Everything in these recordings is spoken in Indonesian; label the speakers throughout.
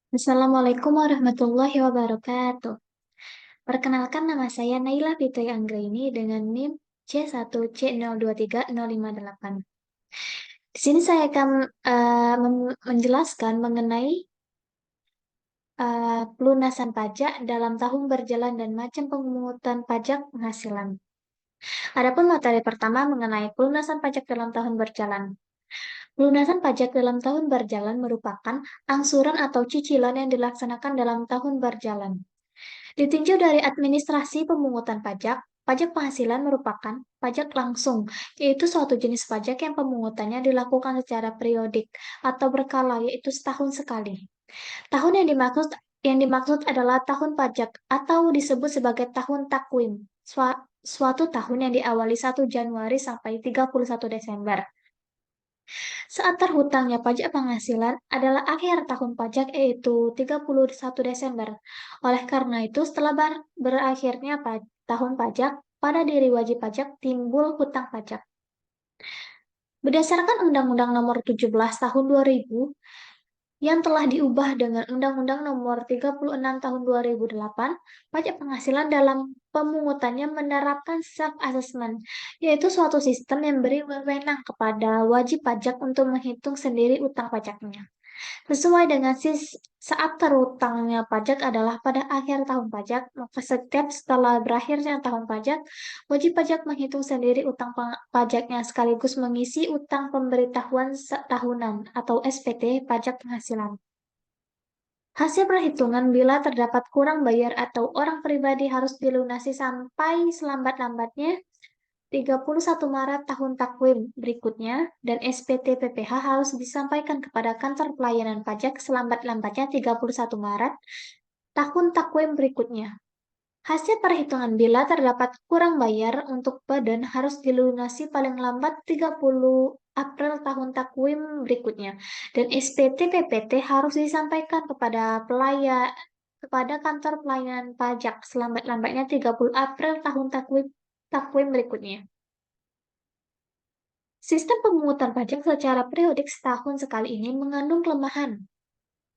Speaker 1: Assalamualaikum warahmatullahi wabarakatuh. Perkenalkan nama saya Naila Fitri Anggraini dengan NIM C1C023058. Di sini saya akan menjelaskan mengenai pelunasan pajak dalam tahun berjalan dan macam pemungutan pajak penghasilan. Adapun materi pertama mengenai pelunasan pajak dalam tahun berjalan. Pelunasan pajak dalam tahun berjalan merupakan angsuran atau cicilan yang dilaksanakan dalam tahun berjalan. Ditinjau dari administrasi pemungutan pajak, pajak penghasilan merupakan pajak langsung, yaitu suatu jenis pajak yang pemungutannya dilakukan secara periodik atau berkala, yaitu setahun sekali. Tahun yang dimaksud adalah tahun pajak atau disebut sebagai tahun takwim, suatu tahun yang diawali 1 Januari sampai 31 Desember. Saat terhutangnya pajak penghasilan adalah akhir tahun pajak yaitu 31 Desember. Oleh karena itu, setelah berakhirnya tahun pajak, pada diri wajib pajak timbul hutang pajak. Berdasarkan Undang-Undang Nomor 17 Tahun 2000 yang telah diubah dengan Undang-Undang Nomor 36 Tahun 2008, pajak penghasilan dalam pemungutannya menerapkan self-assessment, yaitu suatu sistem yang beri wewenang kepada wajib pajak untuk menghitung sendiri utang pajaknya. Sesuai dengan saat terutangnya pajak adalah pada akhir tahun pajak, maka setiap setelah berakhirnya tahun pajak, wajib pajak menghitung sendiri utang pajaknya sekaligus mengisi utang pemberitahuan tahunan atau SPT pajak penghasilan. Hasil perhitungan bila terdapat kurang bayar atau orang pribadi harus dilunasi sampai selambat-lambatnya 31 Maret tahun takwim berikutnya dan SPT PPh harus disampaikan kepada kantor pelayanan pajak selambat-lambatnya 31 Maret tahun takwim berikutnya. Hasil perhitungan bila terdapat kurang bayar untuk badan harus dilunasi paling lambat 30 April tahun takwim berikutnya dan SPT PPT harus disampaikan kepada kantor pelayanan pajak selambat-lambatnya 30 April tahun takwim berikutnya. Sistem pemungutan pajak secara periodik setahun sekali ini mengandung kelemahan,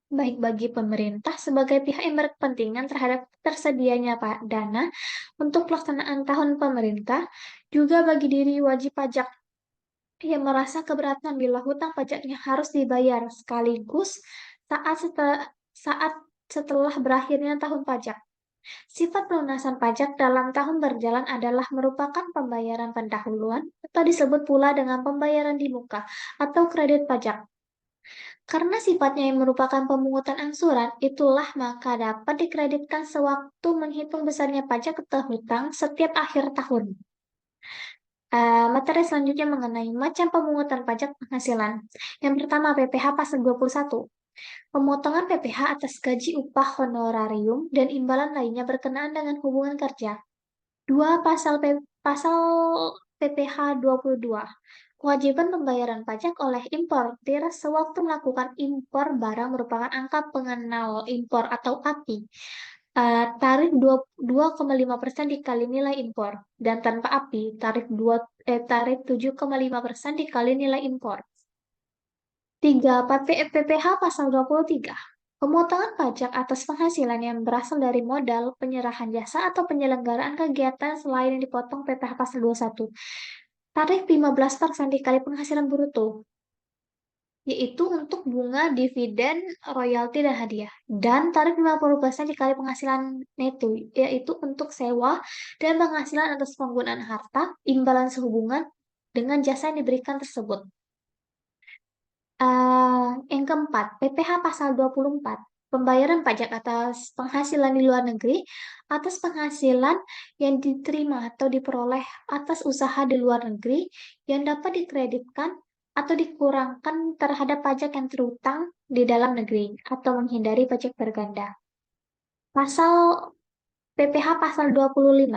Speaker 1: baik bagi pemerintah sebagai pihak yang berkepentingan terhadap tersedianya dana untuk pelaksanaan tahun pemerintah, juga bagi diri wajib pajak yang merasa keberatan bila hutang pajaknya harus dibayar sekaligus saat setelah berakhirnya tahun pajak. Sifat pelunasan pajak dalam tahun berjalan adalah merupakan pembayaran pendahuluan atau disebut pula dengan pembayaran di muka atau kredit pajak. Karena sifatnya yang merupakan pemungutan angsuran, itulah maka dapat dikreditkan sewaktu menghitung besarnya pajak terhutang setiap akhir tahun. Materi selanjutnya mengenai macam pemungutan pajak penghasilan. Yang pertama, PPh pasal 21. Pemotongan PPh atas gaji, upah, honorarium, dan imbalan lainnya berkenaan dengan hubungan kerja. 2. Pasal PPh 22. Kewajiban pembayaran pajak oleh importir sewaktu melakukan impor barang merupakan angka pengenal impor atau API. Tarif 2,5% dikali nilai impor dan tanpa API tarif 7,5% dikali nilai impor. 3. PPh pasal 23. Pemotongan pajak atas penghasilan yang berasal dari modal, penyerahan jasa, atau penyelenggaraan kegiatan selain yang dipotong PPh pasal 21. Tarif 15% dikali penghasilan bruto, yaitu untuk bunga, dividen, royalti, dan hadiah. Dan tarif 50% dikali penghasilan neto, yaitu untuk sewa dan penghasilan atas penggunaan harta, imbalan sehubungan dengan jasa yang diberikan tersebut. Yang keempat, PPh pasal 24. Pembayaran pajak atas penghasilan di luar negeri, atas penghasilan yang diterima atau diperoleh atas usaha di luar negeri yang dapat dikreditkan atau dikurangkan terhadap pajak yang terutang di dalam negeri atau menghindari pajak berganda. Pasal PPh pasal 25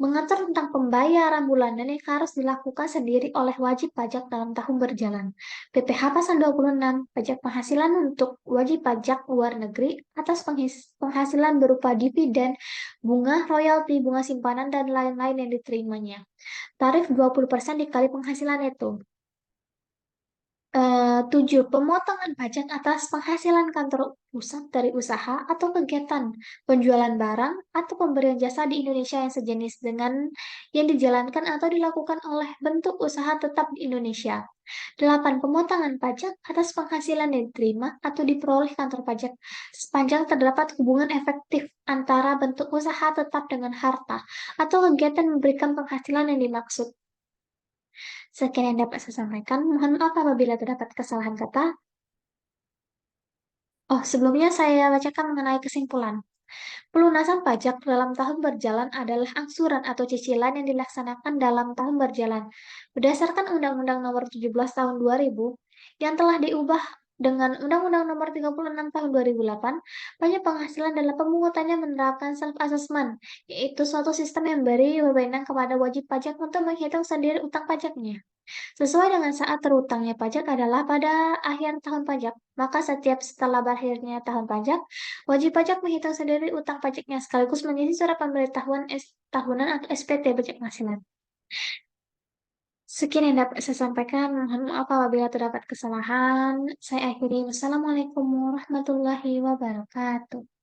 Speaker 1: mengatur tentang pembayaran bulanan yang harus dilakukan sendiri oleh wajib pajak dalam tahun berjalan. PPh pasal 26 pajak penghasilan untuk wajib pajak luar negeri atas penghasilan berupa dividen, bunga, royalti, bunga simpanan, dan lain-lain yang diterimanya. Tarif 20% dikali penghasilan itu. 7. Pemotongan pajak atas penghasilan kantor pusat dari usaha atau kegiatan penjualan barang atau pemberian jasa di Indonesia yang sejenis dengan yang dijalankan atau dilakukan oleh bentuk usaha tetap di Indonesia. 8. Pemotongan pajak atas penghasilan yang diterima atau diperoleh kantor pajak sepanjang terdapat hubungan efektif antara bentuk usaha tetap dengan harta atau kegiatan memberikan penghasilan yang dimaksud. Sekian yang dapat saya sampaikan. Mohon maaf apabila terdapat kesalahan kata. Oh, sebelumnya saya bacakan mengenai kesimpulan. Pelunasan pajak dalam tahun berjalan adalah angsuran atau cicilan yang dilaksanakan dalam tahun berjalan. Berdasarkan Undang-Undang Nomor 17 Tahun 2000 yang telah diubah dengan Undang-Undang Nomor 36 Tahun 2008, pajak penghasilan dalam pemungutannya menerapkan self-assessment, yaitu suatu sistem yang memberi wewenang kepada wajib pajak untuk menghitung sendiri utang pajaknya. Sesuai dengan saat terutangnya pajak adalah pada akhir tahun pajak, maka setiap setelah berakhirnya tahun pajak, wajib pajak menghitung sendiri utang pajaknya sekaligus mengisi surat pemberitahuan tahunan atau SPT pajak penghasilan. Sekian yang dapat saya sampaikan. Mohon maaf apabila terdapat kesalahan. Saya akhiri. Wassalamualaikum warahmatullahi wabarakatuh.